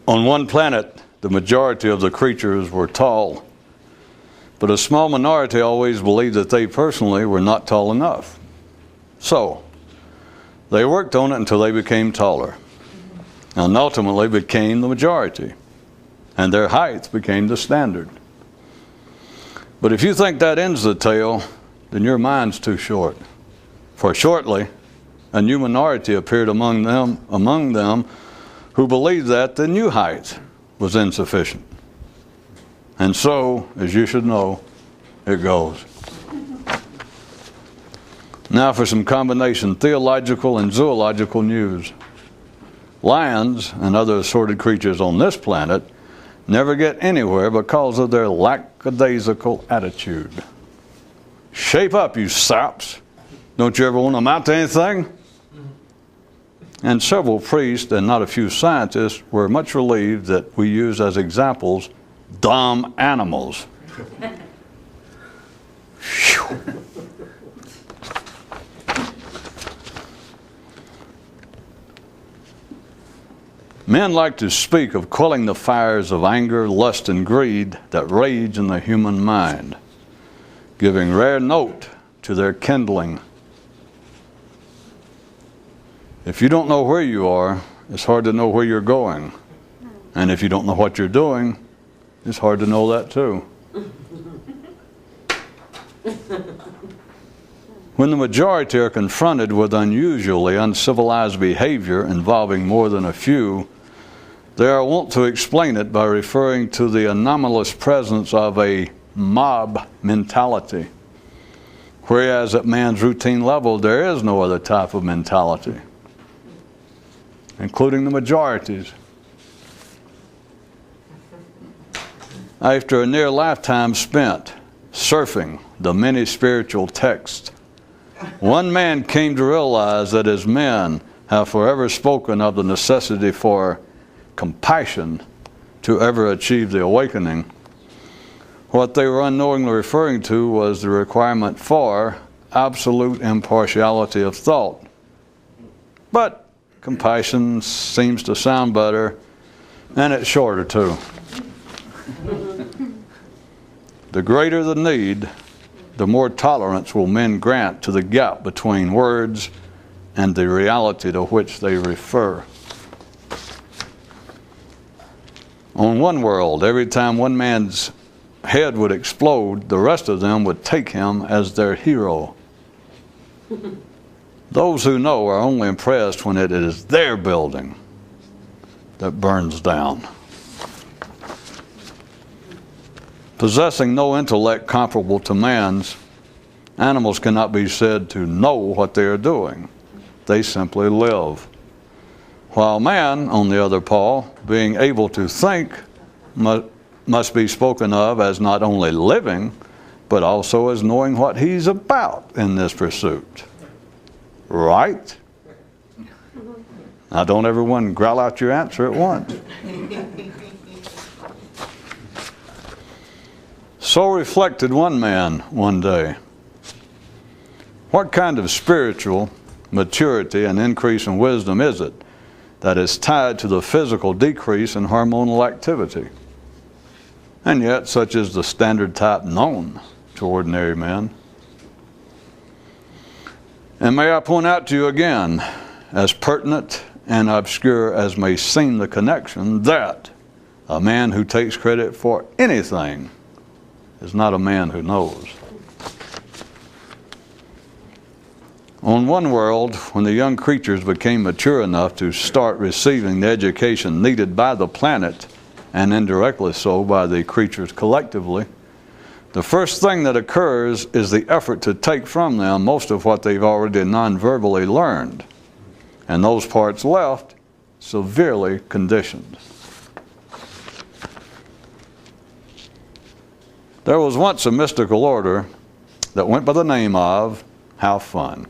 On one planet, the majority of the creatures were tall, but a small minority always believed that they personally were not tall enough. So, they worked on it until they became taller, and ultimately became the majority, and their height became the standard. But if you think that ends the tale, then your mind's too short. For shortly, a new minority appeared among them who believed that the new height was insufficient. And so, as you should know, it goes. Now for some combination theological and zoological news. Lions and other assorted creatures on this planet never get anywhere because of their lackadaisical attitude. Shape up, you saps. Don't you ever want to amount to anything? And several priests and not a few scientists were much relieved that we use as examples dumb animals. Men like to speak of quelling the fires of anger, lust, and greed that rage in the human mind, giving rare note to their kindling. If you don't know where you are, it's hard to know where you're going. And if you don't know what you're doing, it's hard to know that too. When the majority are confronted with unusually uncivilized behavior involving more than a few, they are wont to explain it by referring to the anomalous presence of a mob mentality, whereas at man's routine level there is no other type of mentality, including the majorities. After a near lifetime spent surfing the many spiritual texts, one man came to realize that as men have forever spoken of the necessity for compassion to ever achieve the awakening, what they were unknowingly referring to was the requirement for absolute impartiality of thought. But compassion seems to sound better, and it's shorter too. The greater the need, the more tolerance will men grant to the gap between words and the reality to which they refer. On one world, every time one man's head would explode, the rest of them would take him as their hero. Those who know are only impressed when it is their building that burns down. Possessing no intellect comparable to man's, animals cannot be said to know what they are doing. They simply live. While man, on the other paw, being able to think, must be spoken of as not only living, but also as knowing what he's about in this pursuit. Right? Now don't everyone growl out your answer at once. So reflected one man one day. What kind of spiritual maturity and increase in wisdom is it that is tied to the physical decrease in hormonal activity? And yet, such is the standard type known to ordinary men. And may I point out to you again, as pertinent and obscure as may seem the connection, that a man who takes credit for anything is not a man who knows. On one world, when the young creatures became mature enough to start receiving the education needed by the planet, and indirectly so by the creatures collectively, the first thing that occurs is the effort to take from them most of what they've already non-verbally learned, and those parts left severely conditioned. There was once a mystical order that went by the name of How Fun.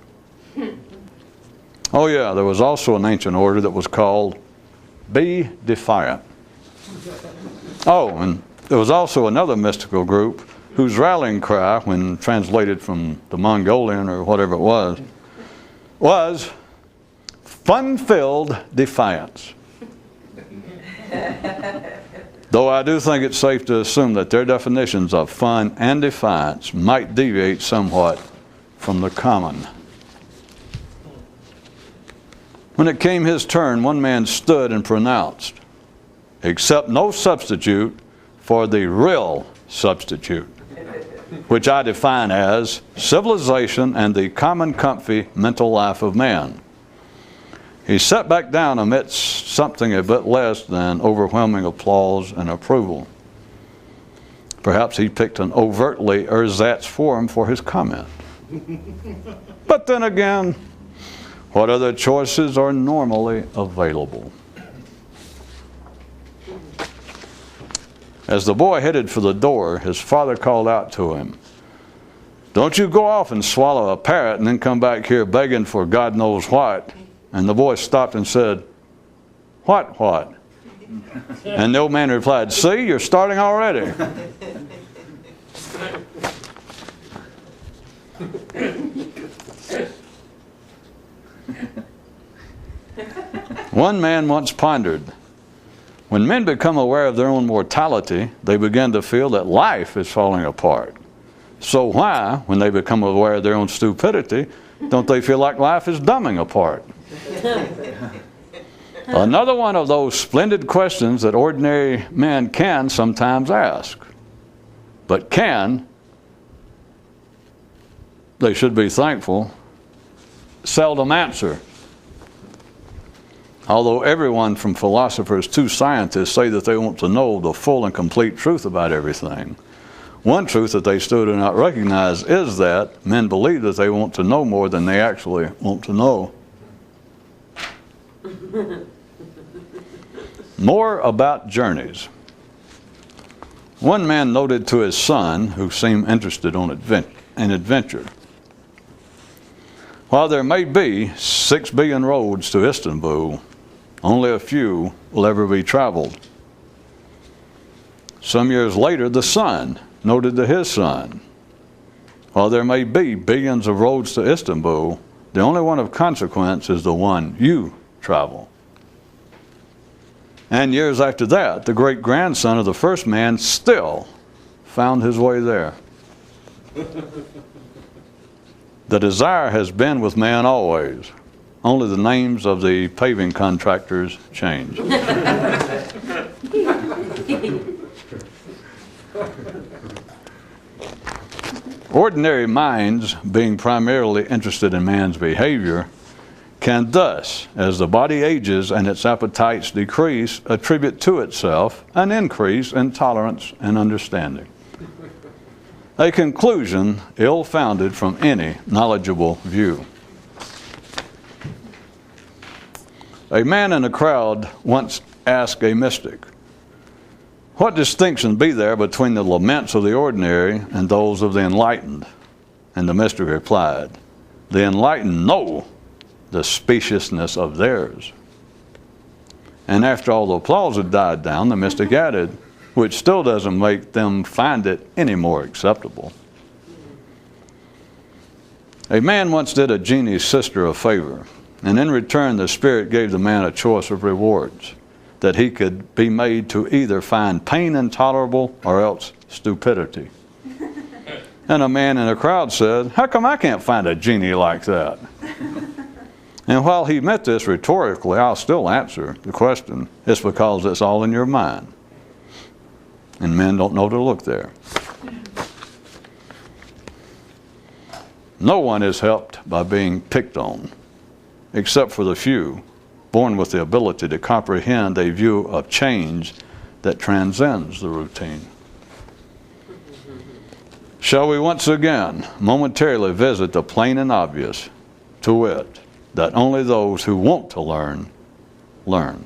Oh yeah, there was also an ancient order that was called Be Defiant. Oh, and there was also another mystical group whose rallying cry, when translated from the Mongolian or whatever it was fun-filled defiance. Though I do think it's safe to assume that their definitions of fun and defiance might deviate somewhat from the common. When it came his turn, one man stood and pronounced, "Accept no substitute for the real substitute," which I define as civilization and the common comfy mental life of man. He sat back down amidst something a bit less than overwhelming applause and approval. Perhaps he picked an overtly ersatz form for his comment. But then again, what other choices are normally available? As the boy headed for the door, his father called out to him, "Don't you go off and swallow a parrot and then come back here begging for God knows what." And the boy stopped and said, What? And the old man replied, "See, you're starting already." One man once pondered, when men become aware of their own mortality, they begin to feel that life is falling apart. So why, when they become aware of their own stupidity, don't they feel like life is dumbing apart? Another one of those splendid questions that ordinary men can sometimes ask, but they should be thankful, seldom answer. Although everyone from philosophers to scientists say that they want to know the full and complete truth about everything, one truth that they still do not recognize is that men believe that they want to know more than they actually want to know. More about journeys. One man noted to his son, who seemed interested in adventure, "While there may be 6 billion roads to Istanbul, only a few will ever be traveled." Some years later, the son noted to his son, "While there may be billions of roads to Istanbul, the only one of consequence is the one you travel." And years after that, the great-grandson of the first man still found his way there. The desire has been with man always. Only the names of the paving contractors change. Ordinary minds, being primarily interested in man's behavior, can thus, as the body ages and its appetites decrease, attribute to itself an increase in tolerance and understanding. A conclusion ill-founded from any knowledgeable view. A man in a crowd once asked a mystic, "What distinction be there between the laments of the ordinary and those of the enlightened?" And the mystic replied, "The enlightened know the speciousness of theirs." And after all the applause had died down, the mystic added, "Which still doesn't make them find it any more acceptable." A man once did a genie's sister a favor, and in return the spirit gave the man a choice of rewards, that he could be made to either find pain intolerable or else stupidity. And a man in the crowd said, "How come I can't find a genie like that?" And while he meant this rhetorically, I'll still answer the question. It's because it's all in your mind. And men don't know to look there. No one is helped by being picked on, except for the few, born with the ability to comprehend a view of change that transcends the routine. Shall we once again momentarily visit the plain and obvious, to wit, that only those who want to learn, learn.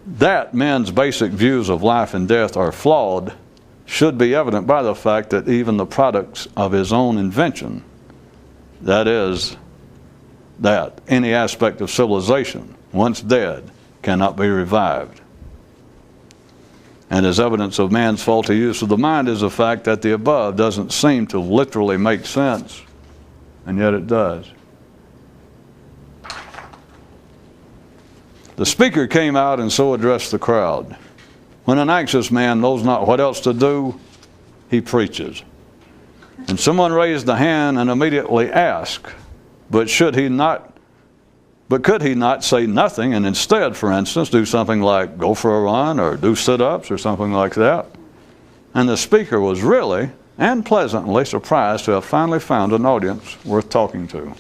That men's basic views of life and death are flawed should be evident by the fact that even the products of his own invention, that is, that any aspect of civilization, once dead, cannot be revived. And as evidence of man's faulty use of the mind is the fact that the above doesn't seem to literally make sense, and yet it does. The speaker came out and so addressed the crowd. When an anxious man knows not what else to do, he preaches. And someone raised a hand and immediately asked, but could he not say nothing and instead, for instance, do something like go for a run or do sit-ups or something like that? And the speaker was really and pleasantly surprised to have finally found an audience worth talking to.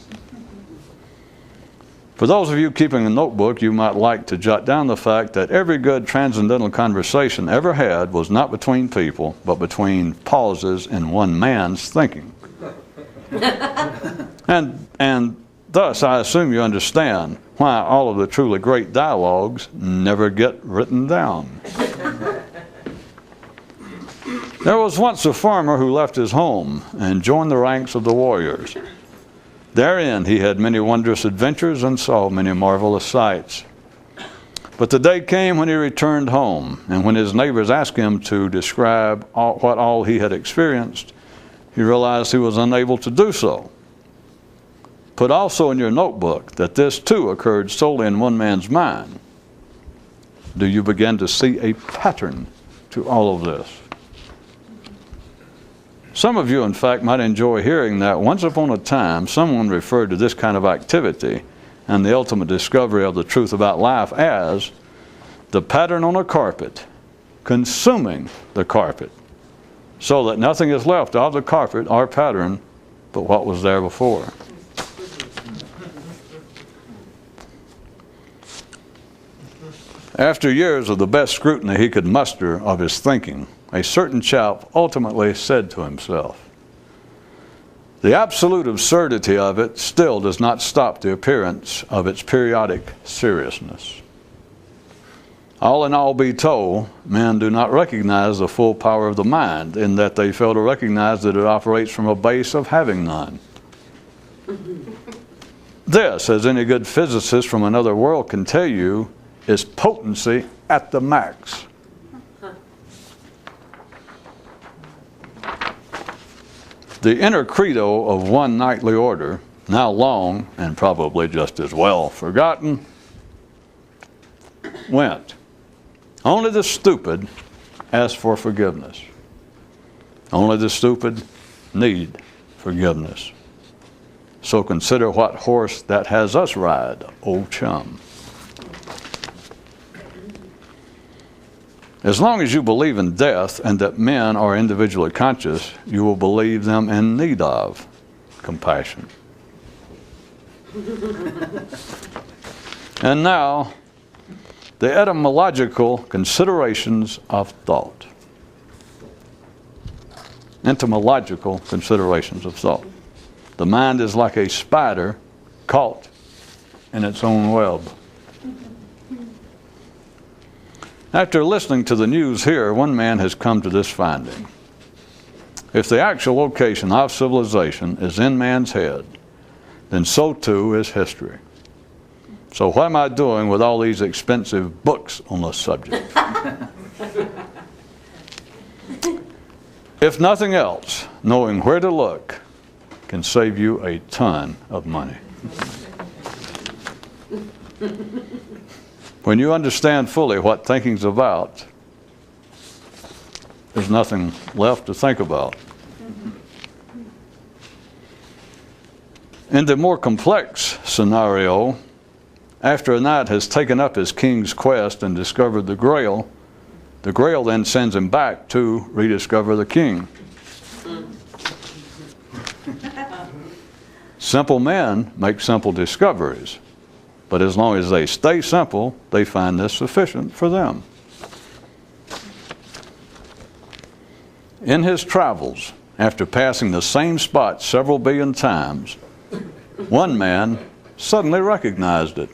For those of you keeping a notebook, you might like to jot down the fact that every good transcendental conversation ever had was not between people, but between pauses in one man's thinking. And thus, I assume you understand why all of the truly great dialogues never get written down. There was once a farmer who left his home and joined the ranks of the warriors. Therein he had many wondrous adventures and saw many marvelous sights. But the day came when he returned home, and when his neighbors asked him to describe what all he had experienced, he realized he was unable to do so. Put also in your notebook that this too occurred solely in one man's mind. Do you begin to see a pattern to all of this? Some of you, in fact, might enjoy hearing that once upon a time someone referred to this kind of activity and the ultimate discovery of the truth about life as the pattern on a carpet consuming the carpet, so that nothing is left of the carpet or pattern but what was there before. After years of the best scrutiny he could muster of his thinking, a certain chap ultimately said to himself, "The absolute absurdity of it still does not stop the appearance of its periodic seriousness." All in all be told, men do not recognize the full power of the mind, in that they fail to recognize that it operates from a base of having none. This, as any good physicist from another world can tell you, is potency at the max. The inner credo of one nightly order, now long and probably just as well forgotten, went, only the stupid ask for forgiveness. Only the stupid need forgiveness. So consider what horse that has us ride, old chum. As long as you believe in death and that men are individually conscious, you will believe them in need of compassion. And now, the etymological considerations of thought. Etymological considerations of thought. The mind is like a spider caught in its own web. After listening to the news here, one man has come to this finding. If the actual location of civilization is in man's head, then so too is history. So what am I doing with all these expensive books on the subject? If nothing else, knowing where to look can save you a ton of money. When you understand fully what thinking's about, there's nothing left to think about. In the more complex scenario, after a knight has taken up his king's quest and discovered the Grail then sends him back to rediscover the king. Simple men make simple discoveries. But as long as they stay simple, they find this sufficient for them. In his travels, after passing the same spot several billion times, one man suddenly recognized it.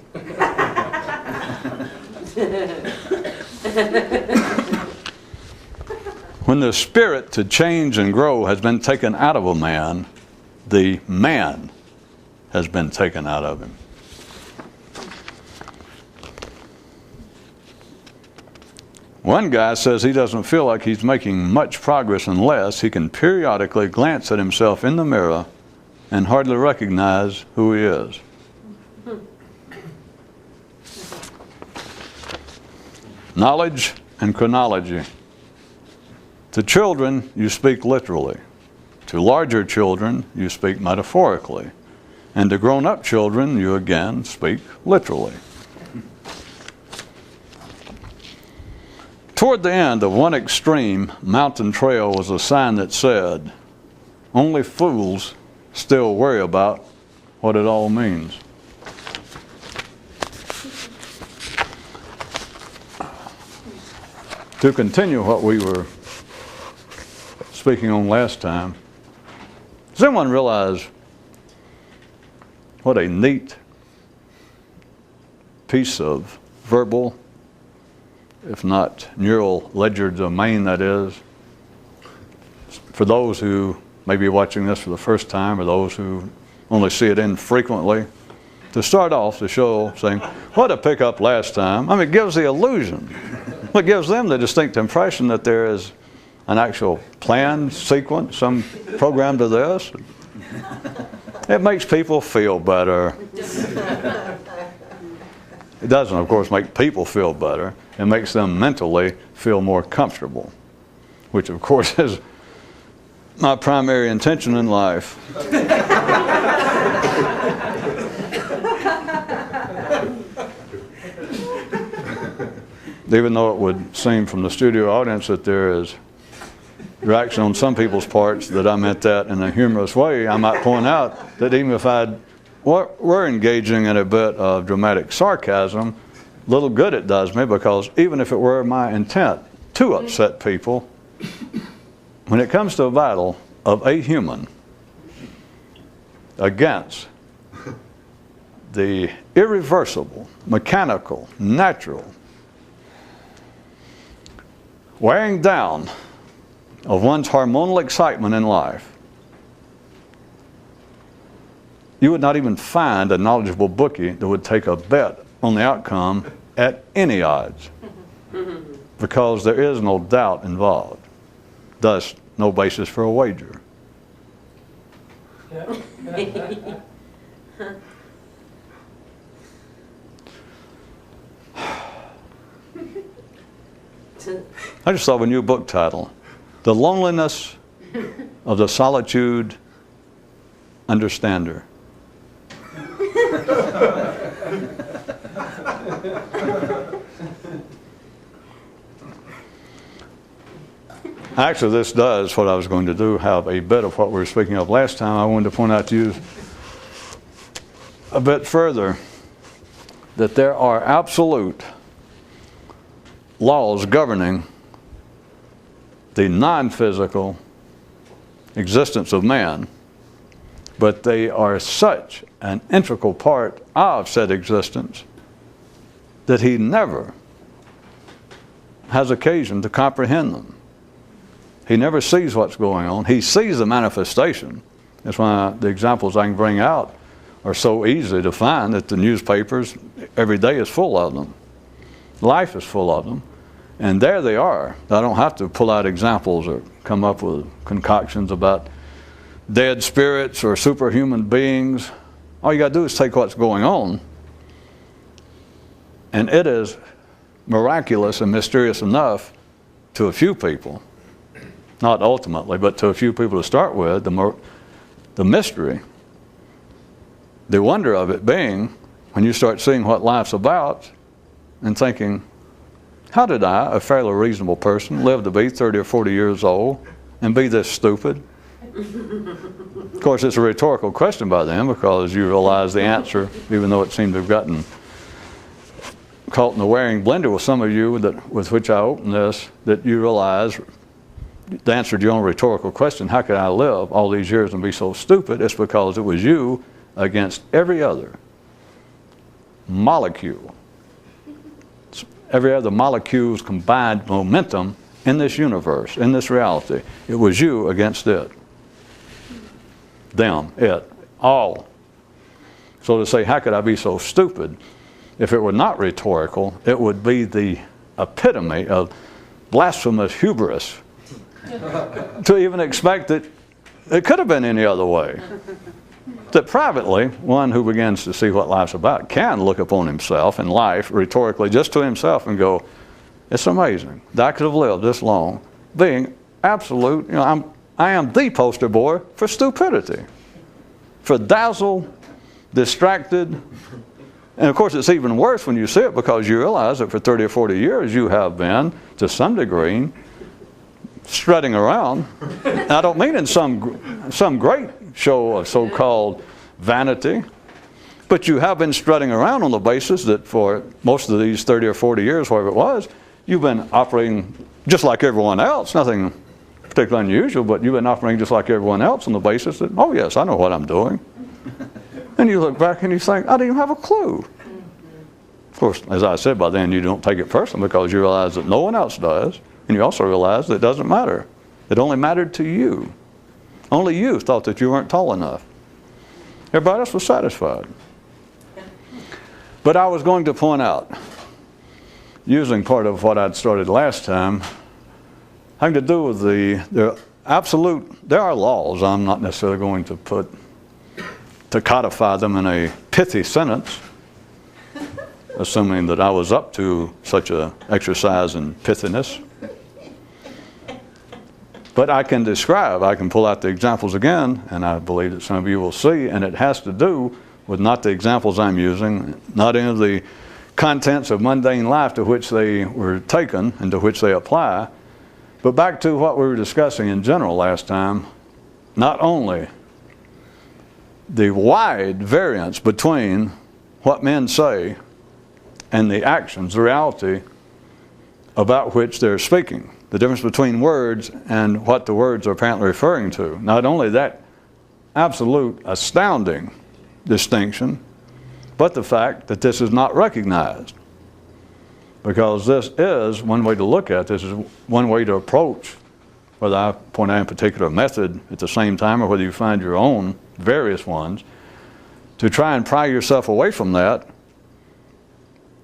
When the spirit to change and grow has been taken out of a man, the man has been taken out of him. One guy says he doesn't feel like he's making much progress unless he can periodically glance at himself in the mirror and hardly recognize who he is. Knowledge and chronology. To children, you speak literally. To larger children, you speak metaphorically. And to grown-up children, you again speak literally. Toward the end of one extreme mountain trail was a sign that said, "Only fools still worry about what it all means." To continue what we were speaking on last time, does anyone realize what a neat piece of verbal, if not neural ledger domain that is? For those who may be watching this for the first time, or those who only see it infrequently, to start off the show saying, "What a pickup last time." I mean, it gives the illusion. It gives them the distinct impression that there is an actual planned sequence, some program to this. It makes people feel better. It doesn't, of course, make people feel better. It makes them mentally feel more comfortable, which, of course, is my primary intention in life. Even though it would seem from the studio audience that there is reaction on some people's parts that I meant that in a humorous way, I might point out that even if we're engaging in a bit of dramatic sarcasm, little good it does me, because even if it were my intent to upset people, when it comes to a battle of a human against the irreversible, mechanical, natural wearing down of one's hormonal excitement in life, you would not even find a knowledgeable bookie that would take a bet on the outcome at any odds, because there is no doubt involved, thus no basis for a wager. I just thought of a new book title, "The Loneliness of the Solitude Understander." Actually, this does what I was going to do, have a bit of what we were speaking of last time. I wanted to point out to you a bit further that there are absolute laws governing the non-physical existence of man, but they are such an integral part of said existence that he never has occasion to comprehend them. He never sees what's going on. He sees the manifestation. That's why the examples I can bring out are so easy to find, that the newspapers every day is full of them. Life is full of them. And there they are. I don't have to pull out examples or come up with concoctions about dead spirits or superhuman beings. All you got to do is take what's going on, and it is miraculous and mysterious enough to a few people, not ultimately, but to a few people to start with, the mystery, the wonder of it being when you start seeing what life's about and thinking, how did I, a fairly reasonable person, live to be 30 or 40 years old and be this stupid? Of course, it's a rhetorical question by them, because you realize the answer, even though it seemed to have gotten caught in the wearing blender with some of you with which I opened this, that you realize the answer to your own rhetorical question, how could I live all these years and be so stupid? It's because it was you against every other molecule. Every other molecule's combined momentum in this universe, in this reality. It was you against it. Them, it, all. So to say, how could I be so stupid? If it were not rhetorical, it would be the epitome of blasphemous hubris to even expect that it could have been any other way. That privately, one who begins to see what life's about can look upon himself and life rhetorically just to himself and go, it's amazing that I could have lived this long being absolute, I am the poster boy for stupidity, for dazzled, distracted. And of course it's even worse when you see it, because you realize that for 30 or 40 years you have been, to some degree, strutting around. And I don't mean in some great show of so-called vanity, but you have been strutting around on the basis that for most of these 30 or 40 years, whatever it was, you've been operating just like everyone else, nothing particularly unusual, but you've been operating just like everyone else on the basis that, oh yes, I know what I'm doing. And you look back and you think, I didn't even have a clue. Of course, as I said, by then you don't take it personally, because you realize that no one else does, and you also realize that it doesn't matter. It only mattered to you. Only you thought that you weren't tall enough. Everybody else was satisfied. But I was going to point out, using part of what I'd started last time, having to do with the absolute, there are laws. I'm not necessarily going to codify them in a pithy sentence, assuming that I was up to such an exercise in pithiness. But I can describe, I can pull out the examples again, and I believe that some of you will see, and it has to do with not the examples I'm using, not any of the contents of mundane life to which they were taken and to which they apply, but back to what we were discussing in general last time, not only the wide variance between what men say and the actions, the reality about which they're speaking. The difference between words and what the words are apparently referring to. Not only that absolute astounding distinction, but the fact that this is not recognized. Because this is one way to look at this, is one way to approach, whether I point out a particular method at the same time or whether you find your own various ones, to try and pry yourself away from that,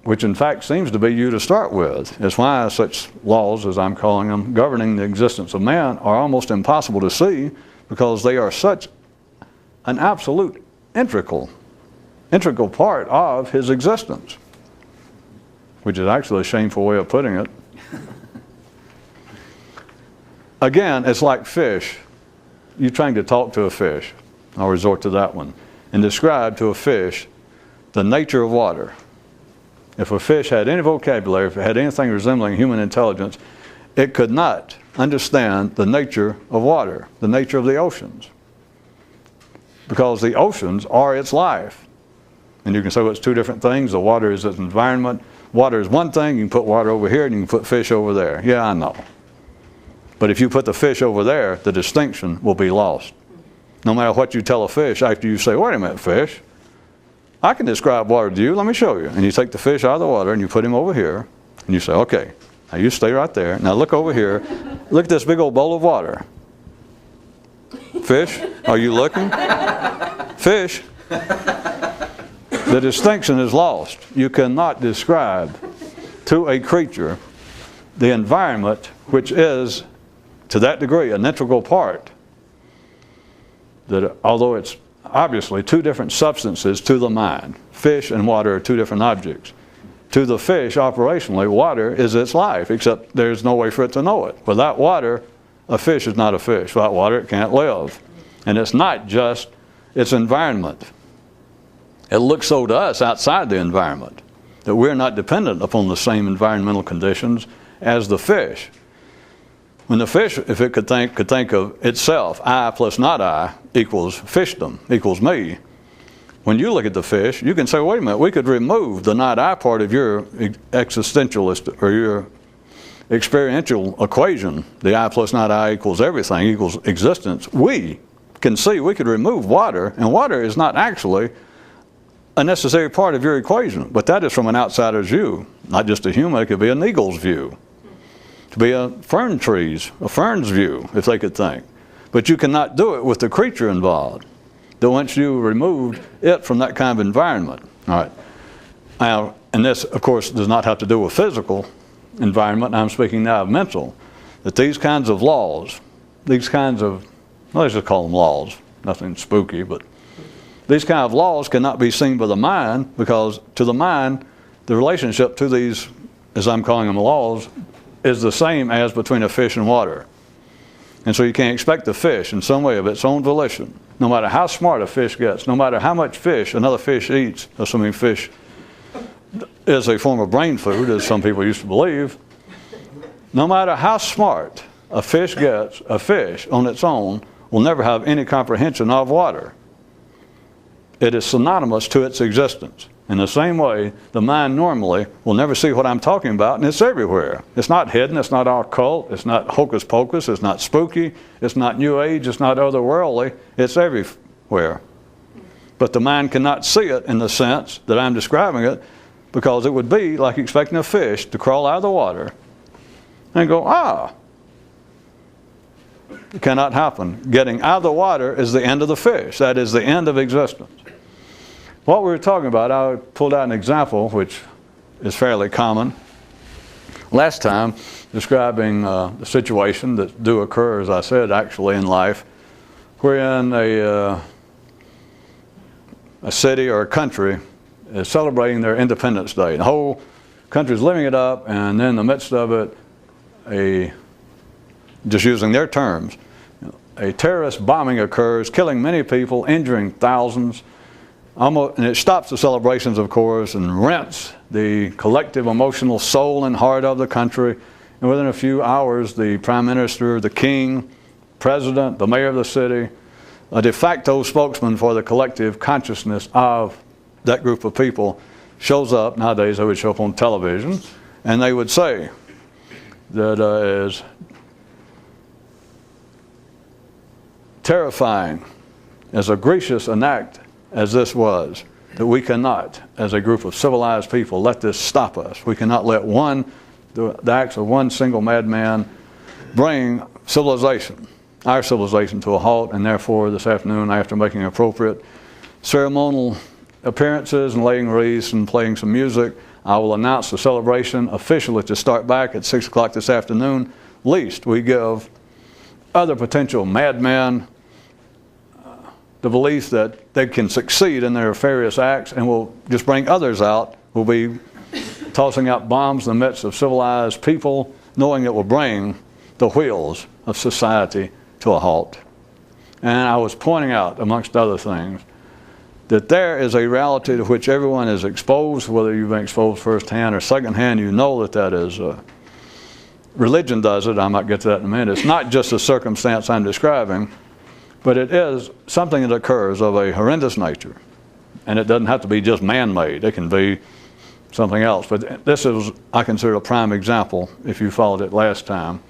which in fact seems to be you to start with. It's why such laws, as I'm calling them, governing the existence of man, are almost impossible to see, because they are such an absolute integral part of his existence, which is actually a shameful way of putting it. Again, it's like fish. You're trying to talk to a fish. I'll resort to that one. And describe to a fish the nature of water. If a fish had any vocabulary, if it had anything resembling human intelligence, it could not understand the nature of water, the nature of the oceans. Because the oceans are its life. And you can say, well, it's two different things. The water is its environment. Water is one thing. You can put water over here and you can put fish over there. Yeah, I know. But if you put the fish over there, the distinction will be lost. No matter what you tell a fish, after you say, wait a minute, fish, I can describe water to you, let me show you. And you take the fish out of the water and you put him over here, and you say, okay, now you stay right there. Now look over here. Look at this big old bowl of water. Fish, are you looking? Fish. The distinction is lost. You cannot describe to a creature the environment which is, to that degree, an integral part, that although it's obviously two different substances to the mind, fish and water are two different objects. To the fish, operationally, water is its life, except there's no way for it to know it. Without water, a fish is not a fish. Without water, it can't live. And it's not just its environment. It looks so to us outside the environment that we're not dependent upon the same environmental conditions as the fish. When the fish, if it could think of itself, I plus not I equals fishdom, equals me. When you look at the fish, you can say, wait a minute, we could remove the not I part of your existentialist or your experiential equation. The I plus not I equals everything, equals existence. We can see we could remove water, and water is not actually a necessary part of your equation. But that is from an outsider's view, not just a human, it could be an eagle's view. To be a fern's view, if they could think. But you cannot do it with the creature involved. That once you removed it from that kind of environment. All right. Now, and this, of course, does not have to do with physical environment, and I'm speaking now of mental, that these kinds of laws, these kinds of, well, let's just call them laws, nothing spooky, but these kind of laws cannot be seen by the mind, because to the mind, the relationship to these, as I'm calling them laws, is the same as between a fish and water. And so you can't expect the fish in some way of its own volition, no matter how smart a fish gets, no matter how much fish another fish eats, assuming fish is a form of brain food, as some people used to believe, no matter how smart a fish gets, a fish on its own will never have any comprehension of water. It is synonymous to its existence. In the same way, the mind normally will never see what I'm talking about, and it's everywhere. It's not hidden, it's not occult, it's not hocus pocus, it's not spooky, it's not New Age, it's not otherworldly, it's everywhere. But the mind cannot see it in the sense that I'm describing it, because it would be like expecting a fish to crawl out of the water and go, ah. It cannot happen. Getting out of the water is the end of the fish. That is the end of existence. What we were talking about, I pulled out an example which is fairly common last time, describing the situation that do occur, as I said, actually in life, wherein a city or a country is celebrating their Independence Day. The whole country is living it up, and then in the midst of it, just using their terms, a terrorist bombing occurs, killing many people, injuring thousands, and it stops the celebrations, of course, and rents the collective emotional soul and heart of the country. And within a few hours, the prime minister, the king, president, the mayor of the city, a de facto spokesman for the collective consciousness of that group of people, shows up. Nowadays, they would show up on television, and they would say that as terrifying, as egregious an act as this was, that we cannot, as a group of civilized people, let this stop us. We cannot let the acts of one single madman bring civilization, our civilization, to a halt. And therefore, this afternoon, after making appropriate ceremonial appearances and laying wreaths and playing some music, I will announce the celebration officially to start back at 6 o'clock this afternoon, lest we give other potential madmen the belief that they can succeed in their nefarious acts, and will just bring others out. Will be tossing out bombs in the midst of civilized people, knowing it will bring the wheels of society to a halt. And I was pointing out, amongst other things, that there is a reality to which everyone is exposed, whether you've been exposed firsthand or secondhand. You know that is religion does it. I might get to that in a minute. It's not just a circumstance I'm describing, but it is something that occurs of a horrendous nature. And it doesn't have to be just man-made. It can be something else. But this is, I consider, a prime example, if you followed it last time.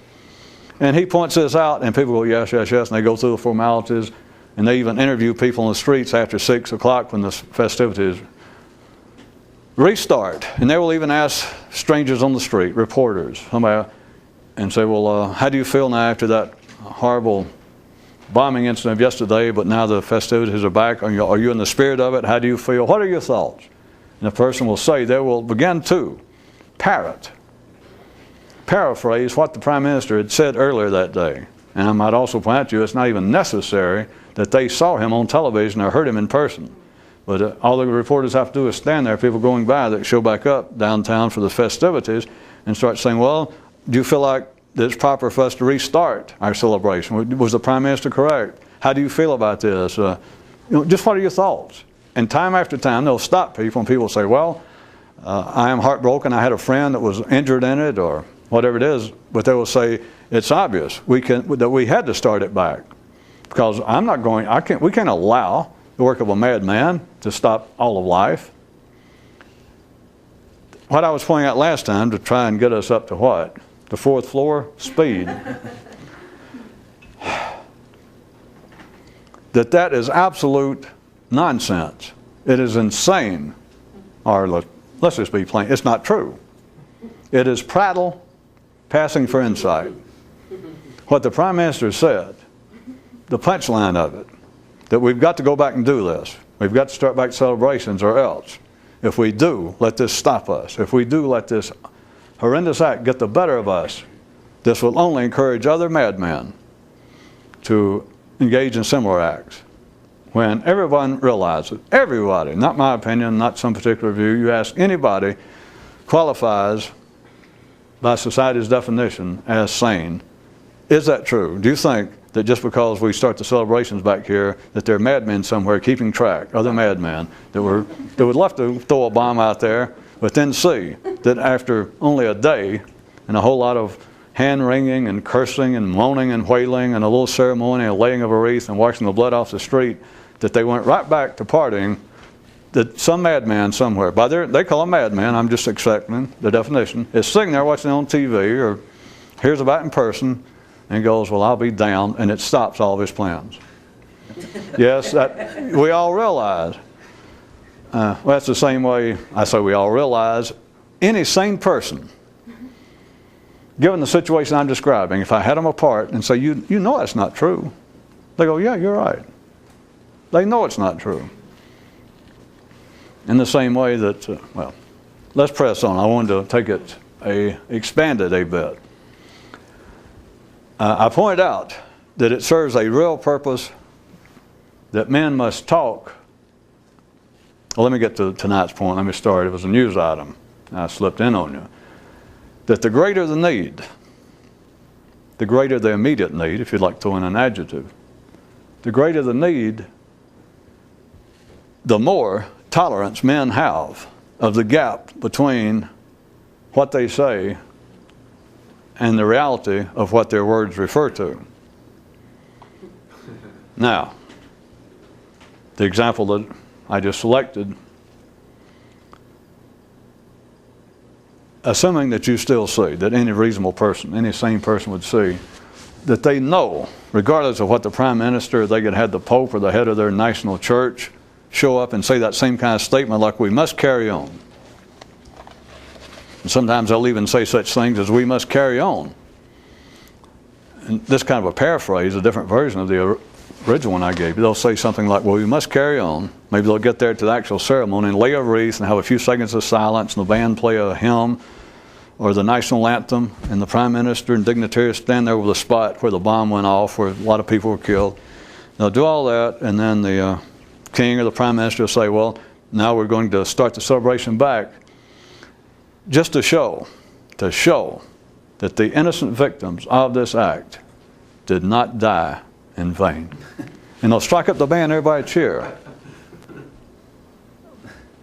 And he points this out, and people go, yes, yes, yes, and they go through the formalities, and they even interview people on the streets after 6 o'clock when the festivities restart. And they will even ask strangers on the street, reporters, somebody, and say, well, how do you feel now after that horrible bombing incident of yesterday, but now the festivities are back? Are you in the spirit of it? How do you feel? What are your thoughts? And the person will say, they will begin to paraphrase what the Prime Minister had said earlier that day. And I might also point out to you, it's not even necessary that they saw him on television or heard him in person. But all the reporters have to do is stand there, people going by that show back up downtown for the festivities, and start saying, well, do you feel like it's proper for us to restart our celebration? Was the Prime Minister correct? How do you feel about this? Just what are your thoughts? And time after time, they'll stop people, and people say, well, I am heartbroken. I had a friend that was injured in it, or whatever it is. But they will say, it's obvious that we had to start it back, because we can't allow the work of a madman to stop all of life. What I was pointing out last time, to try and get us up to what? The 4th floor? Speed. That is absolute nonsense. It is insane. Or let's just be plain, it's not true. It is prattle passing for insight. What the Prime Minister said, the punchline of it, that we've got to go back and do this. We've got to start back celebrations, or else, if we do, let this stop us. If we do let this horrendous act get the better of us, this will only encourage other madmen to engage in similar acts. When everyone realizes, everybody, not my opinion, not some particular view, you ask anybody, qualifies by society's definition as sane. Is that true? Do you think that just because we start the celebrations back here, that there are madmen somewhere keeping track, other madmen that would love to throw a bomb out there, but then see that after only a day and a whole lot of hand-wringing and cursing and moaning and wailing and a little ceremony, a laying of a wreath and washing the blood off the street, that they went right back to partying, that some madman somewhere, they call him madman, I'm just accepting the definition, is sitting there watching on TV or hears about it in person and goes, well, I'll be down, and it stops all of his plans. Yes, that we all realize. Well, that's the same way I say we all realize any sane person, given the situation I'm describing, if I had them apart and say, you know that's not true, they go, yeah, you're right. They know it's not true. In the same way that, well, let's press on. I wanted to take it expanded a bit. I pointed out that it serves a real purpose, that men must talk. Well, let me get to tonight's point. Let me start. It was a news item. I slipped in on you. That the greater the need, the greater the immediate need, if you'd like to throw in an adjective, the greater the need, the more tolerance men have of the gap between what they say and the reality of what their words refer to. Now, the example that I just selected, assuming that you still see, that any reasonable person, any sane person would see, that they know, regardless of what the Prime Minister, they could have the Pope or the head of their national church show up and say that same kind of statement like, we must carry on. And sometimes they'll even say such things as, we must carry on. And this kind of a paraphrase, a different version of the original one I gave you, they'll say something like, well, we must carry on. Maybe they'll get there to the actual ceremony and lay a wreath and have a few seconds of silence and the band play a hymn or the national anthem, and the Prime Minister and dignitaries stand there over the spot where the bomb went off, where a lot of people were killed. They'll do all that, and then the King or the Prime Minister will say, well, now we're going to start the celebration back, just to show that the innocent victims of this act did not die in vain. And they'll strike up the band, everybody cheer.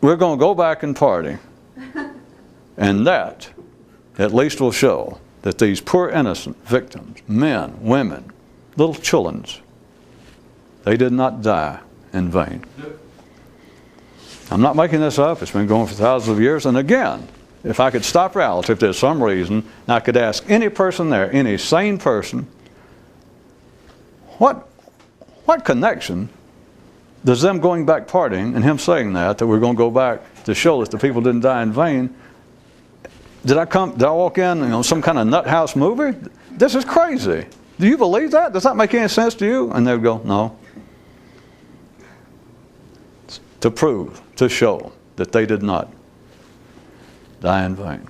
We're going to go back and party, and that at least will show that these poor innocent victims, men, women, little children, they did not die in vain. I'm not making this up. It's been going for thousands of years. And again, if I could stop reality, if there's some reason, I could ask any person there, any sane person, what connection does them going back partying and him saying that we're going to go back to show that the people didn't die in vain? Did I walk in, some kind of nut house movie? This is crazy. Do you believe that? Does that make any sense to you? And they'd go, no. To prove, to show that they did not die in vain.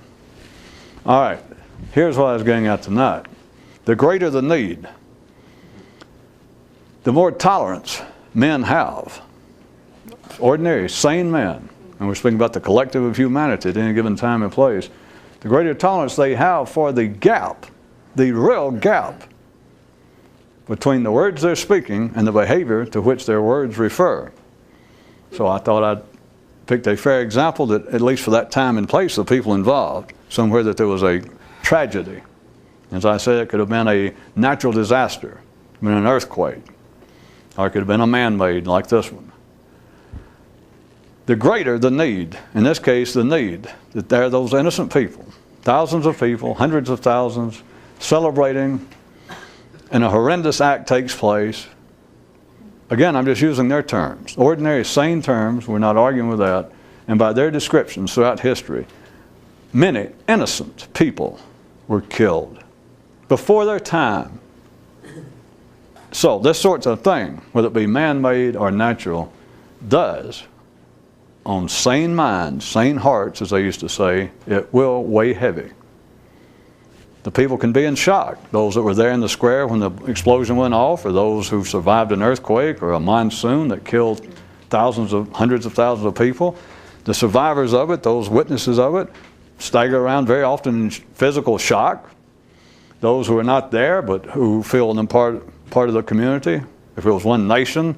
All right, here's what I was getting at tonight. The greater the need, the more tolerance men have. Ordinary, sane men, and we're speaking about the collective of humanity at any given time and place, the greater tolerance they have for the gap, the real gap, between the words they're speaking and the behavior to which their words refer. So I thought I'd picked a fair example that, at least for that time and place, the people involved, somewhere that there was a tragedy. As I said, it could have been a natural disaster, it could have been an earthquake, or it could have been a man-made like this one. The greater the need, in this case the need, that there are those innocent people, thousands of people, hundreds of thousands, celebrating, and a horrendous act takes place. Again, I'm just using their terms, ordinary, sane terms, we're not arguing with that, and by their descriptions throughout history, many innocent people were killed before their time. So this sort of thing, whether it be man-made or natural, does, on sane minds, sane hearts, as they used to say, it will weigh heavy. The people can be in shock. Those that were there in the square when the explosion went off, or those who survived an earthquake or a monsoon that killed hundreds of thousands of people. The survivors of it, those witnesses of it, stagger around very often in physical shock. Those who are not there but who feel them part of the community. If it was one nation,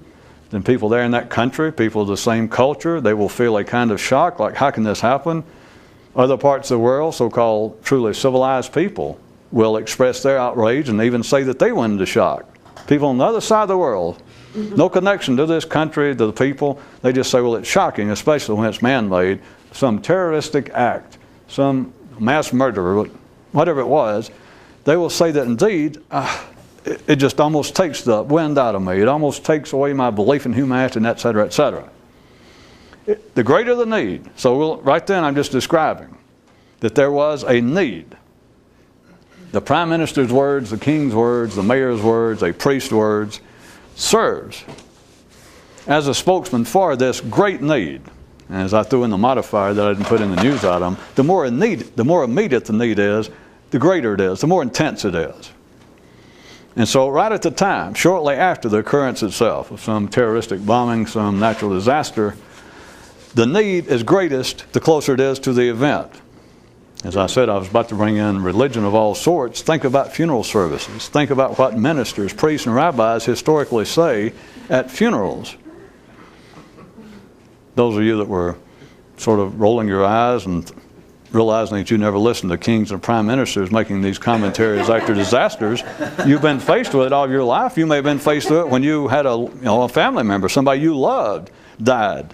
then people there in that country, people of the same culture, they will feel a kind of shock, like how can this happen? Other parts of the world, so-called truly civilized people, will express their outrage and even say that they went into shock. People on the other side of the world, no connection to this country, to the people, they just say, well, it's shocking, especially when it's man-made, some terroristic act, some mass murder, whatever it was. They will say that indeed, it just almost takes the wind out of me. It almost takes away my belief in humanity, and et cetera, et cetera. The greater the need, so right then I'm just describing that there was a need. The prime minister's words, the king's words, the mayor's words, a priest's words, serves as a spokesman for this great need. And as I threw in the modifier that I didn't put in the news item, the more immediate the need is, the greater it is, the more intense it is. And so right at the time, shortly after the occurrence itself of some terroristic bombing, some natural disaster, the need is greatest the closer it is to the event. As I said, I was about to bring in religion of all sorts. Think about funeral services. Think about what ministers, priests, and rabbis historically say at funerals. Those of you that were sort of rolling your eyes and realizing that you never listened to kings and prime ministers making these commentaries after disasters, you've been faced with it all your life. You may have been faced with it when you had a family member, somebody you loved, died.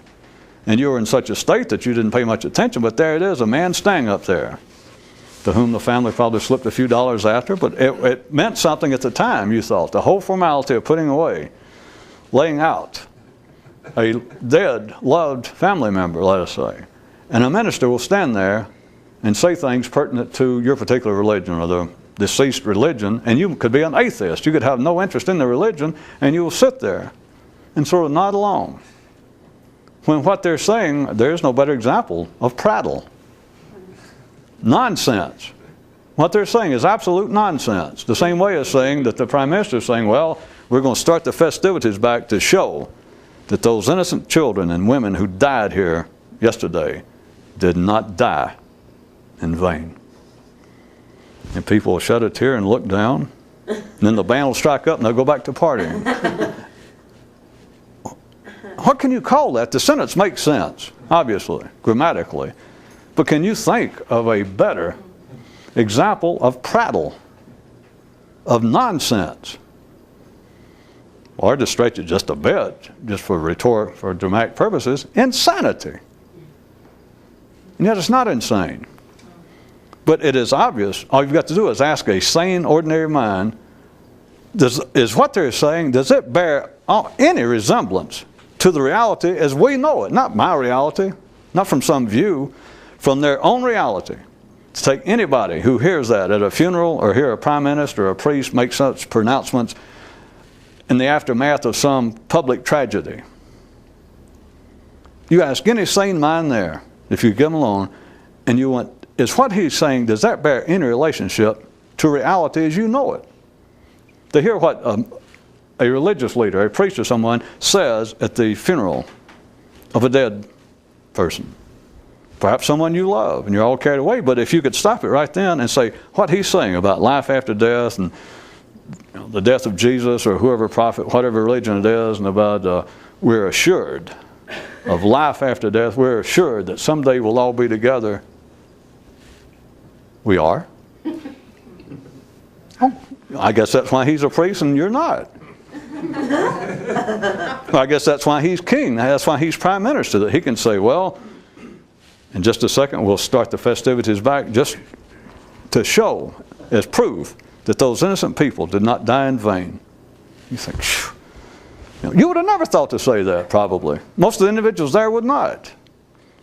And you were in such a state that you didn't pay much attention, but there it is, a man standing up there, to whom the family probably slipped a few dollars after, but it meant something at the time, you thought. The whole formality of putting away, laying out a dead, loved family member, let us say. And a minister will stand there and say things pertinent to your particular religion or the deceased religion, and you could be an atheist. You could have no interest in the religion, and you will sit there and sort of nod along. When what they're saying, there's no better example of prattle. Nonsense. What they're saying is absolute nonsense. The same way as saying that the prime minister is saying, well, we're going to start the festivities back to show that those innocent children and women who died here yesterday did not die in vain. And people will shed a tear and look down, and then the band will strike up and they'll go back to partying. What can you call that? The sentence makes sense, obviously, grammatically. But can you think of a better example of prattle, of nonsense? Or to stretch it just a bit, just for dramatic purposes, insanity. And yet it's not insane. But it is obvious. All you've got to do is ask a sane, ordinary mind, is what they're saying, does it bear any resemblance to the reality as we know it? Not my reality, not from some view, from their own reality. To take anybody who hears that at a funeral or hear a prime minister or a priest make such pronouncements in the aftermath of some public tragedy. You ask any sane mind there, if you give them alone, and you want, is what he's saying, does that bear any relationship to reality as you know it? To hear what a religious leader, a priest or someone says at the funeral of a dead person. Perhaps someone you love and you're all carried away, but if you could stop it right then and say what he's saying about life after death and the death of Jesus or whoever prophet, whatever religion it is, and about we're assured of life after death, we're assured that someday we'll all be together. We are. Oh, I guess that's why he's a priest and you're not. I guess that's why he's king. That's why he's prime minister, that he can say, well, in just a second we'll start the festivities back just to show as proof that those innocent people did not die in vain. You think, phew. You would have never thought to say that, probably. Most of the individuals there would not.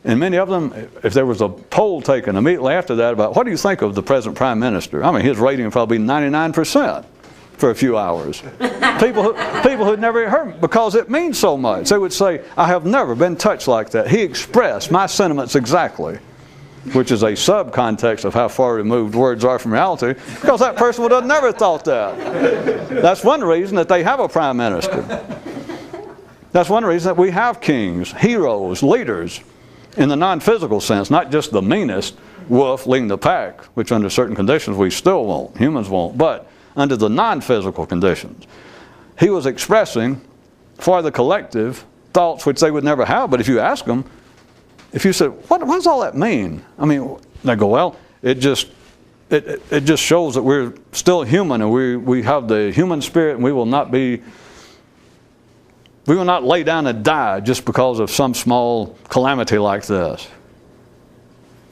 And many of them, if there was a poll taken immediately after that about what do you think of the present prime minister, I mean, his rating would probably be 99% for a few hours. People who'd never heard him, because it means so much. They would say, I have never been touched like that. He expressed my sentiments exactly. which is a sub-context of how far removed words are from reality, because that person would have never thought that. That's one reason that they have a prime minister. That's one reason that we have kings, heroes, leaders, in the non-physical sense, not just the meanest wolf leading the pack, which under certain conditions we still won't, humans won't, but under the non-physical conditions. He was expressing for the collective thoughts which they would never have, but if you ask them, if you said, what does all that mean? I mean, they go, well, it just shows that we're still human, and we have the human spirit, and we will not lay down and die just because of some small calamity like this.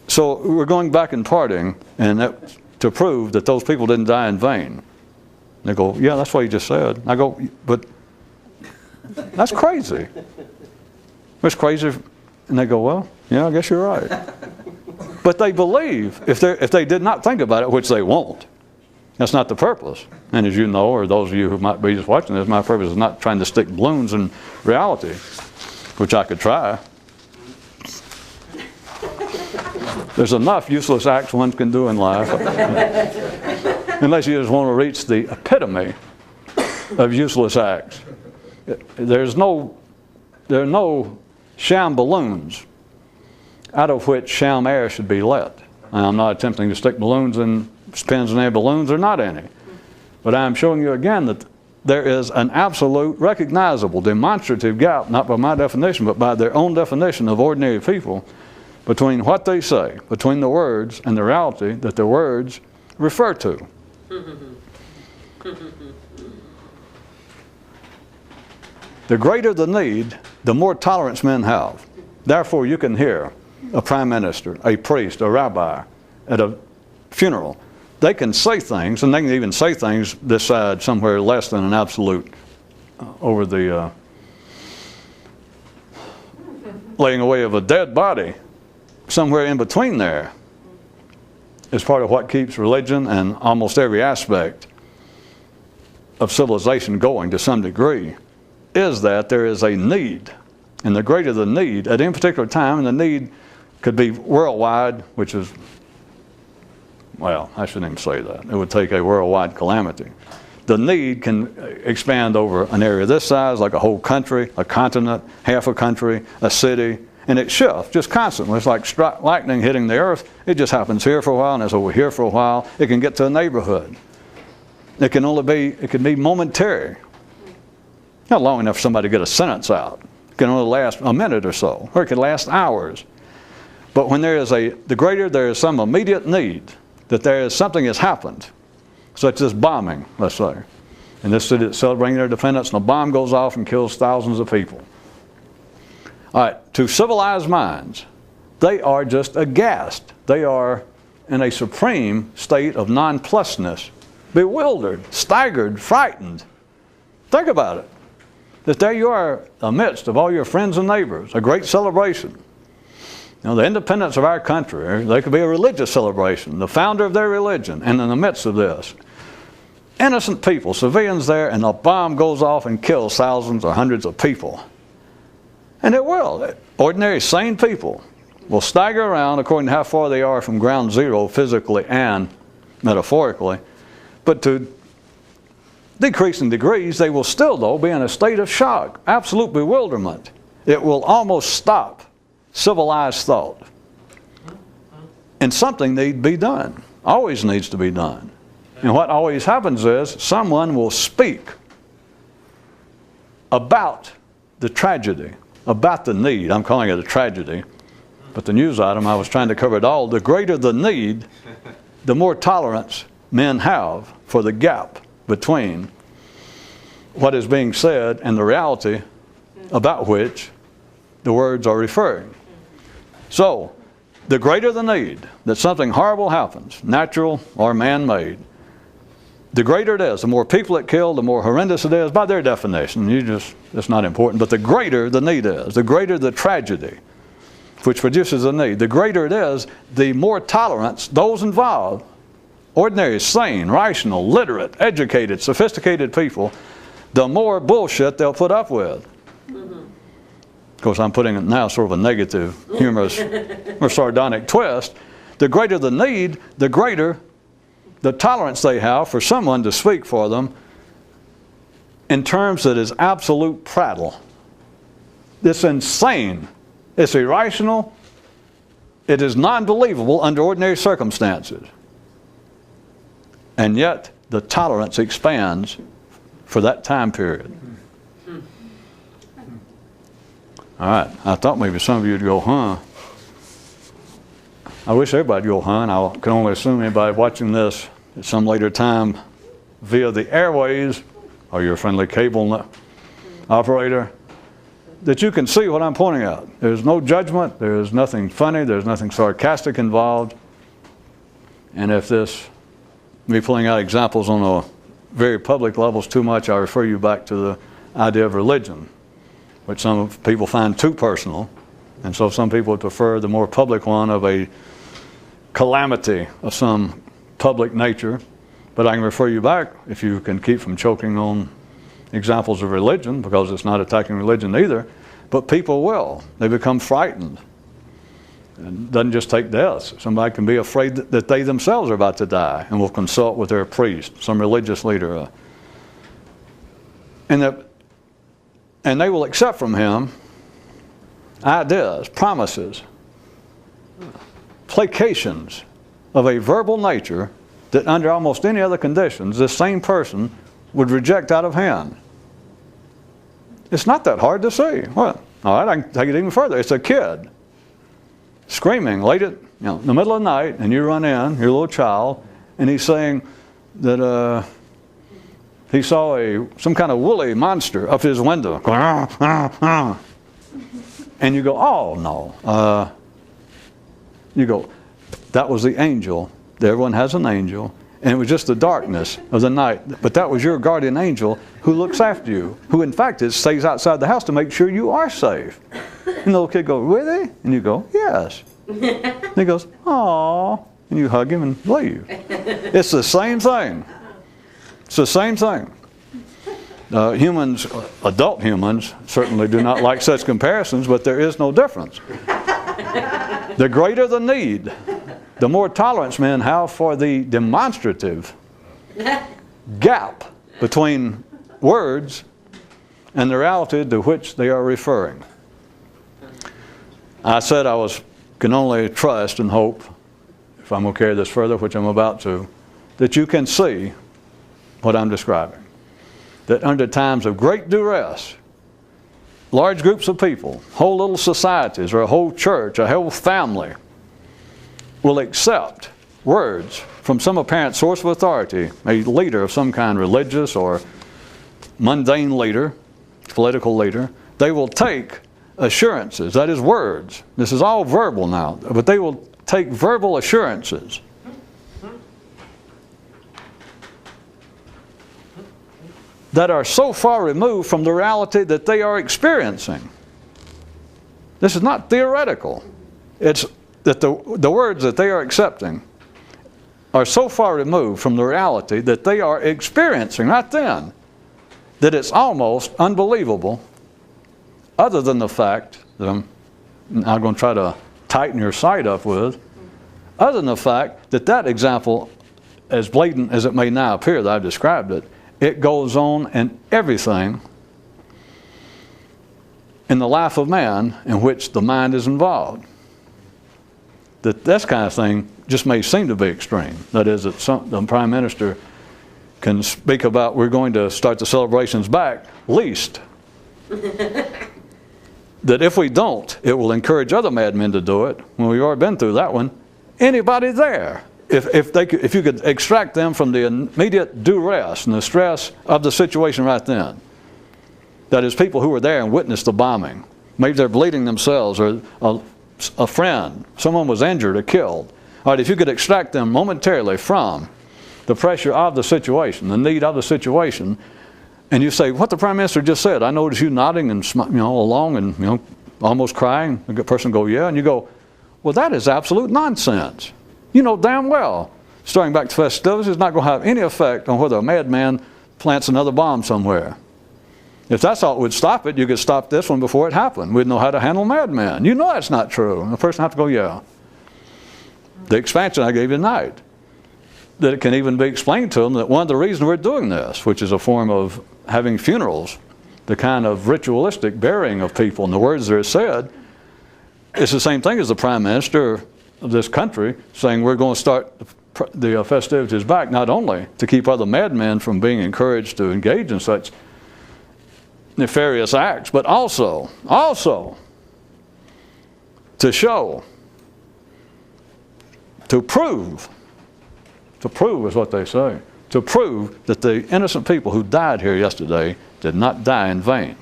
So we're going back and parting, and that, to prove that those people didn't die in vain. They go, yeah, that's what you just said. I go, but that's crazy. It's crazy. And they go, well, yeah, I guess you're right. But they believe, if they did not think about it, which they won't, that's not the purpose. And as you know, or those of you who might be just watching this, my purpose is not trying to stick balloons in reality, which I could try. There's enough useless acts one can do in life, unless you just want to reach the epitome of useless acts. There are no sham balloons out of which sham air should be let. I'm not attempting to stick balloons in pins in any balloons, or not any. But I'm showing you again that there is an absolute, recognizable, demonstrative gap, not by my definition, but by their own definition of ordinary people, between what they say, between the words and the reality that the words refer to. The greater the need, the more tolerance men have. Therefore, you can hear a prime minister, a priest, a rabbi at a funeral. They can say things, and they can even say things this side somewhere less than an absolute over the laying away of a dead body. Somewhere in between there is part of what keeps religion and almost every aspect of civilization going to some degree, is that there is a need. And the greater the need at any particular time, and the need could be worldwide, which is, well, I shouldn't even say that. It would take a worldwide calamity. The need can expand over an area this size, like a whole country, a continent, half a country, a city, and it shifts just constantly. It's like lightning hitting the earth. It just happens here for a while, and it's over here for a while. It can get to a neighborhood. It can be momentary. Not long enough for somebody to get a sentence out. It can only last a minute or so, or it can last hours. But when the greater there is some immediate need, that there is something has happened, such as bombing, let's say. In this city that's celebrating their independence, and a bomb goes off and kills thousands of people. All right, to civilized minds, they are just aghast. They are in a supreme state of nonplusness, bewildered, staggered, frightened. Think about it. That there you are amidst of all your friends and neighbors, a great celebration. You know, the independence of our country, they could be a religious celebration, the founder of their religion, and in the midst of this, innocent people, civilians there, and a bomb goes off and kills thousands or hundreds of people. And it will. Ordinary, sane people will stagger around according to how far they are from ground zero physically and metaphorically. But to decreasing degrees, they will still, though, be in a state of shock, absolute bewilderment. It will almost stop civilized thought. And something needs to be done. Always needs to be done. And what always happens is someone will speak about the tragedy, about the need. I'm calling it a tragedy, but the news item, I was trying to cover it all. The greater the need, the more tolerance men have for the gap between what is being said and the reality about which the words are referring. So, the greater the need that something horrible happens, natural or man-made, the greater it is, the more people it killed, the more horrendous it is, by their definition. It's not important, but the greater the need is, the greater the tragedy which produces a need, the greater it is, the more tolerance those involved, ordinary, sane, rational, literate, educated, sophisticated people, the more bullshit they'll put up with. of course I'm putting it now sort of a negative, humorous, or sardonic twist, the greater the need, the greater the tolerance they have for someone to speak for them in terms that is absolute prattle. It's insane. It's irrational. It is non-believable under ordinary circumstances. And yet, the tolerance expands for that time period. All right, I thought maybe some of you would go, huh? I wish everybody would go, huh? And I can only assume anybody watching this at some later time via the airways or your friendly cable operator, that you can see what I'm pointing out. There's no judgment, there's nothing funny, there's nothing sarcastic involved. And if me pulling out examples on a very public levels too much, I refer you back to the idea of religion, which some people find too personal. And so some people would prefer the more public one of a calamity of some public nature. But I can refer you back, if you can keep from choking on examples of religion, because it's not attacking religion either, but people will. They become frightened. It doesn't just take deaths. Somebody can be afraid that they themselves are about to die and will consult with their priest, some religious leader. And they will accept from him ideas, promises, placations of a verbal nature that under almost any other conditions, this same person would reject out of hand. It's not that hard to see. Well, all right, I can take it even further. It's a kid screaming late in the middle of the night, and you run in, your little child, and he's saying that he saw some kind of woolly monster up his window. And you go, oh no. You go, that was the angel. Everyone has an angel. And it was just the darkness of the night. But that was your guardian angel who looks after you, who in fact stays outside the house to make sure you are safe. And the little kid goes, really? And you go, yes. And he goes, aw. And you hug him and leave. It's the same thing. It's the same thing. Humans, adult humans, certainly do not like such comparisons, but there is no difference. The greater the need, the more tolerance men have for the demonstrative gap between words and the reality to which they are referring. I said can only trust and hope, if I'm going to carry this further, which I'm about to, that you can see what I'm describing. That under times of great duress, large groups of people, whole little societies, or a whole church, a whole family, will accept words from some apparent source of authority, a leader of some kind, religious or mundane leader, political leader. They will take assurances, that is words. This is all verbal now, but they will take verbal assurances that are so far removed from the reality that they are experiencing. This is not theoretical. It's that the words that they are accepting are so far removed from the reality that they are experiencing right then that it's almost unbelievable, other than the fact that I'm going to try to tighten your sight up with, other than the fact that example, as blatant as it may now appear that I've described it, it goes on in everything in the life of man in which the mind is involved. This kind of thing just may seem to be extreme. That is, that the Prime Minister can speak about, we're going to start the celebrations back, least. That if we don't, it will encourage other madmen to do it. When we've already been through that one, anybody there, if you could extract them from the immediate duress and the stress of the situation right then, that is, people who were there and witnessed the bombing, maybe they're bleeding themselves, or a friend, someone was injured or killed. All right, if you could extract them momentarily from the pressure of the situation, the need of the situation, and you say, what the Prime Minister just said, I noticed you nodding and along and almost crying. The person go, yeah, and you go, well, that is absolute nonsense. You know damn well, starting back to festivities is not going to have any effect on whether a madman plants another bomb somewhere. If that's all that would stop it, you could stop this one before it happened. We'd know how to handle madmen. You know that's not true. And the person has to go, yeah. The expansion I gave you tonight, that it can even be explained to them that one of the reasons we're doing this, which is a form of having funerals, the kind of ritualistic burying of people, and the words that are said, it's the same thing as the Prime Minister of this country saying we're going to start the festivities back, not only to keep other madmen from being encouraged to engage in such nefarious acts, but also to show, to prove is what they say, to prove that the innocent people who died here yesterday did not die in vain.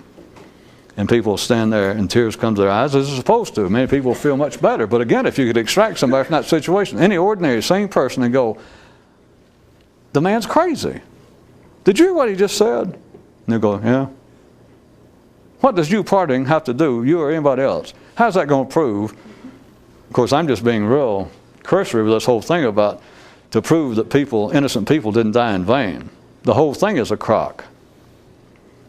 And people stand there and tears come to their eyes as they're supposed to. Many people feel much better. But again, if you could extract somebody from that situation, any ordinary sane person, and go, the man's crazy. Did you hear what he just said? And they go, yeah. What does you parting have to do, you or anybody else? How's that going to prove? Of course, I'm just being real cursory with this whole thing about to prove that people, innocent people, didn't die in vain. The whole thing is a crock.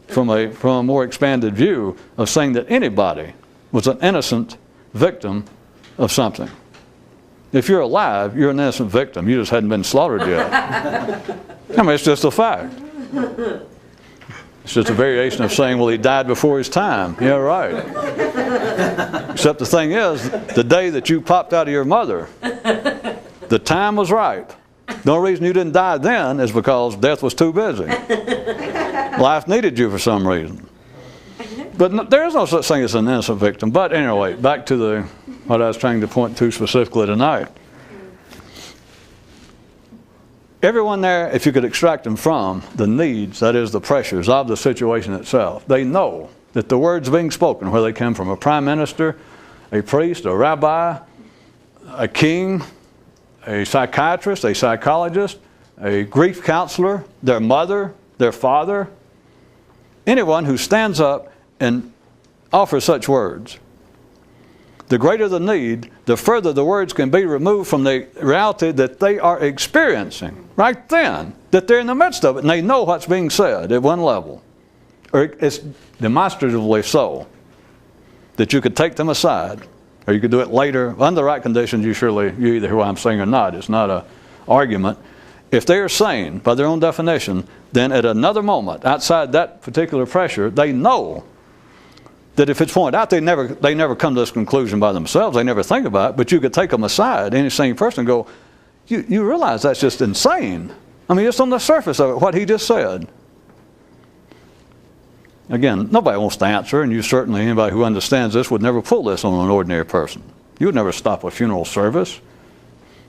From a more expanded view of saying that anybody was an innocent victim of something. If you're alive, you're an innocent victim. You just hadn't been slaughtered yet. I mean, it's just a fact. It's just a variation of saying, well, he died before his time. Yeah, right. Except the thing is, the day that you popped out of your mother, the time was ripe. The only reason you didn't die then is because death was too busy. Life needed you for some reason. But there is no such thing as an innocent victim. But anyway, back to what I was trying to point to specifically tonight. Everyone there, if you could extract them from the needs, that is the pressures of the situation itself, they know that the words being spoken, whether they come from a prime minister, a priest, a rabbi, a king, a psychiatrist, a psychologist, a grief counselor, their mother, their father, anyone who stands up and offers such words, the greater the need, the further the words can be removed from the reality that they are experiencing right then, that they're in the midst of it and they know what's being said at one level. Or it's demonstratively so that you could take them aside, or you could do it later. Under the right conditions, you either hear what I'm saying or not. It's not an argument. If they are sane by their own definition, then at another moment, outside that particular pressure, they know that if it's pointed out, they never come to this conclusion by themselves. They never think about it. But you could take them aside, any sane person, and go, you realize that's just insane. I mean, it's on the surface of it, what he just said. Again, nobody wants to answer, and you certainly, anybody who understands this, would never pull this on an ordinary person. You would never stop a funeral service.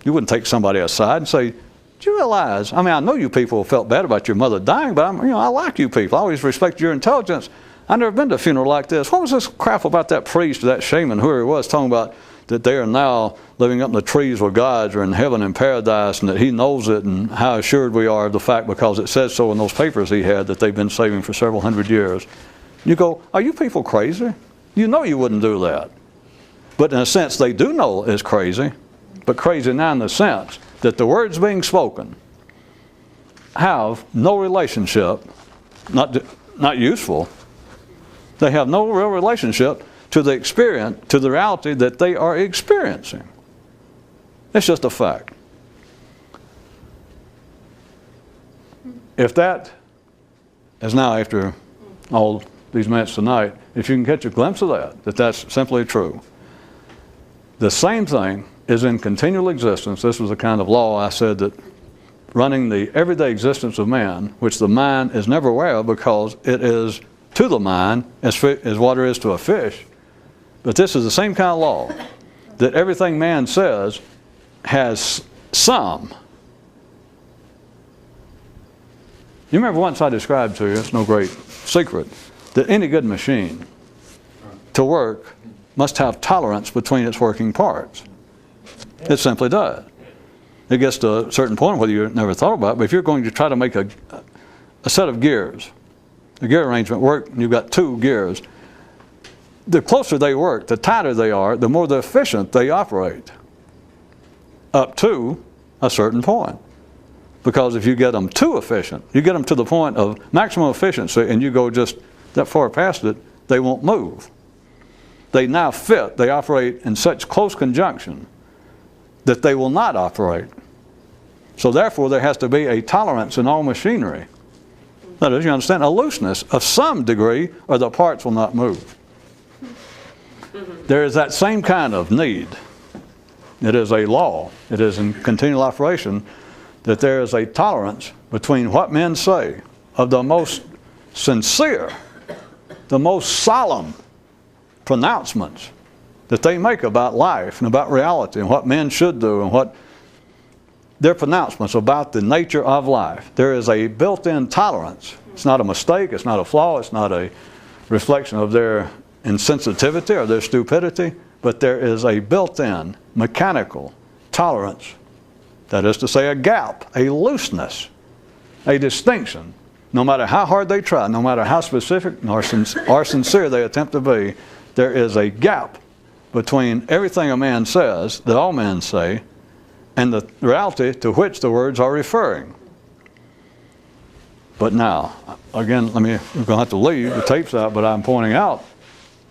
You wouldn't take somebody aside and say, do you realize, I mean, I know you people felt bad about your mother dying, but I like you people. I always respect your intelligence. I've never been to a funeral like this. What was this crap about that priest or that shaman, whoever it was, talking about that they are now living up in the trees with gods or in heaven and paradise, and that he knows it, and how assured we are of the fact because it says so in those papers he had that they've been saving for several hundred years. You go, are you people crazy? You know you wouldn't do that. But in a sense, they do know it's crazy, but crazy now in the sense that the words being spoken have no relationship, not useful. They have no real relationship to the experience, to the reality that they are experiencing. It's just a fact. If that is now, after all these minutes tonight, if you can catch a glimpse of that that's simply true. The same thing is in continual existence. This was the kind of law I said that running the everyday existence of man, which the mind is never aware of because it is to the mind as water is to a fish. But this is the same kind of law, that everything man says has some. You remember once I described to you, it's no great secret, that any good machine to work must have tolerance between its working parts. It simply does. It gets to a certain point, whether you never thought about it, but if you're going to try to make a set of gears, the gear arrangement work, and you've got two gears, the closer they work, the tighter they are, the more efficient they operate up to a certain point. Because if you get them too efficient, you get them to the point of maximum efficiency and you go just that far past it, they won't move. They now fit, they operate in such close conjunction that they will not operate. So therefore there has to be a tolerance in all machinery. That is, you understand, a looseness of some degree or the parts will not move. There is that same kind of need. It is a law. It is in continual operation that there is a tolerance between what men say of the most sincere, the most solemn pronouncements that they make about life and about reality and what men should do and what their pronouncements about the nature of life. There is a built-in tolerance. It's not a mistake, it's not a flaw, it's not a reflection of their insensitivity or their stupidity, but there is a built-in mechanical tolerance. That is to say, a gap, a looseness, a distinction. No matter how hard they try, no matter how specific or sincere they attempt to be, there is a gap between everything a man says, that all men say, and the reality to which the words are referring. But now, again, we're going to have to leave the tapes out, but I'm pointing out,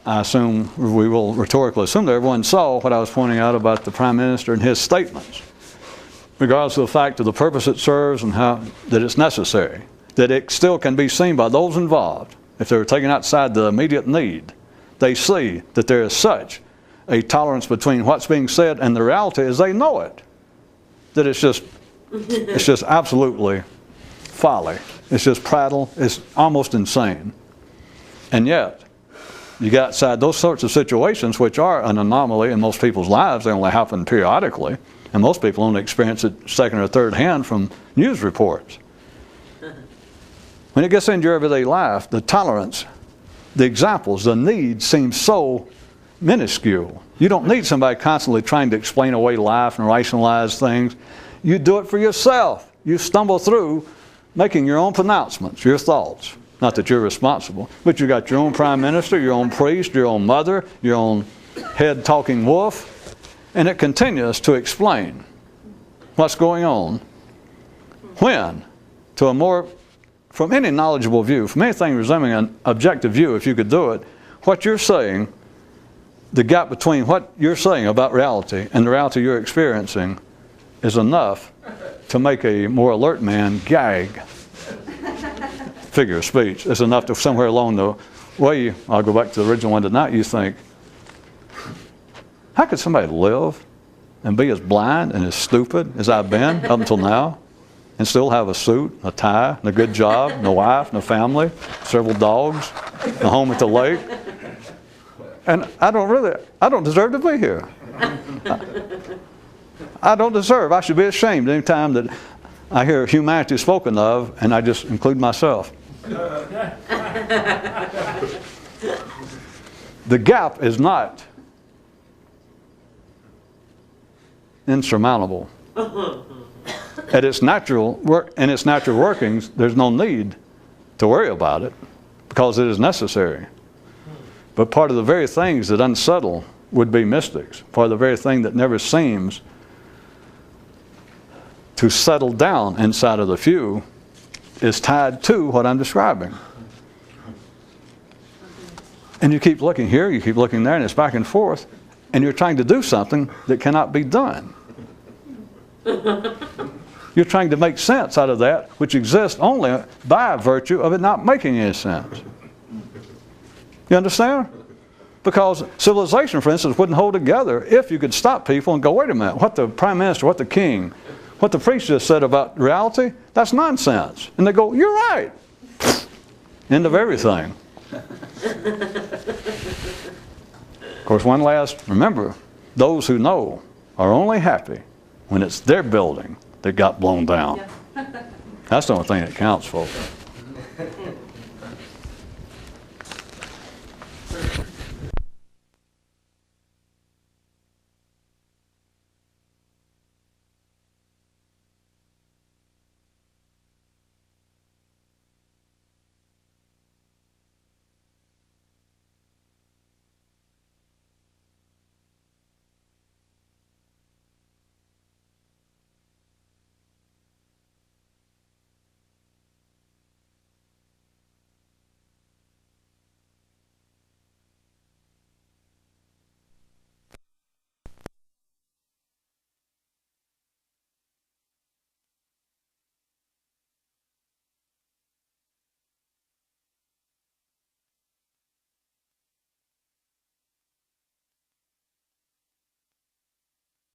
I assume, we will rhetorically assume that everyone saw what I was pointing out about the Prime Minister and his statements, regardless of the fact of the purpose it serves and how that it's necessary, that it still can be seen by those involved. If they're taken outside the immediate need, they see that there is such a tolerance between what's being said and the reality as they know it, that it's just absolutely folly. It's just prattle. It's almost insane. And yet, you get outside those sorts of situations, which are an anomaly in most people's lives. They only happen periodically. And most people only experience it second or third hand from news reports. When it gets into your everyday life, the tolerance, the examples, the needs seem so minuscule. You don't need somebody constantly trying to explain away life and rationalize things. You do it for yourself. You stumble through making your own pronouncements, your thoughts. Not that you're responsible, but you got your own prime minister, your own priest, your own mother, your own head talking wolf, and it continues to explain what's going on. When, to a more, from any knowledgeable view, from anything resembling an objective view, if you could do it, what you're saying, the gap between what you're saying about reality and the reality you're experiencing is enough to make a more alert man gag. Figure of speech. It's enough to somewhere along the way, I'll go back to the original one tonight, you think, how could somebody live and be as blind and as stupid as I've been up until now and still have a suit, a tie, and a good job, and a wife, and a family, several dogs, a home at the lake? And I don't deserve to be here. I don't deserve. I should be ashamed any time that I hear humanity spoken of, and I just include myself. The gap is not insurmountable. At its natural work, in its natural workings, there's no need to worry about it because it is necessary. But part of the very things that unsettle would be mystics. Part of the very thing that never seems to settle down inside of the few is tied to what I'm describing. And you keep looking here, you keep looking there, and it's back and forth, and you're trying to do something that cannot be done. You're trying to make sense out of that which exists only by virtue of it not making any sense. You understand? Because civilization, for instance, wouldn't hold together if you could stop people and go, wait a minute, what the prime minister, what the king, what the priest just said about reality, that's nonsense. And they go, you're right. End of everything. Of course, one last, remember, those who know are only happy when it's their building that got blown down. That's the only thing that counts, folks.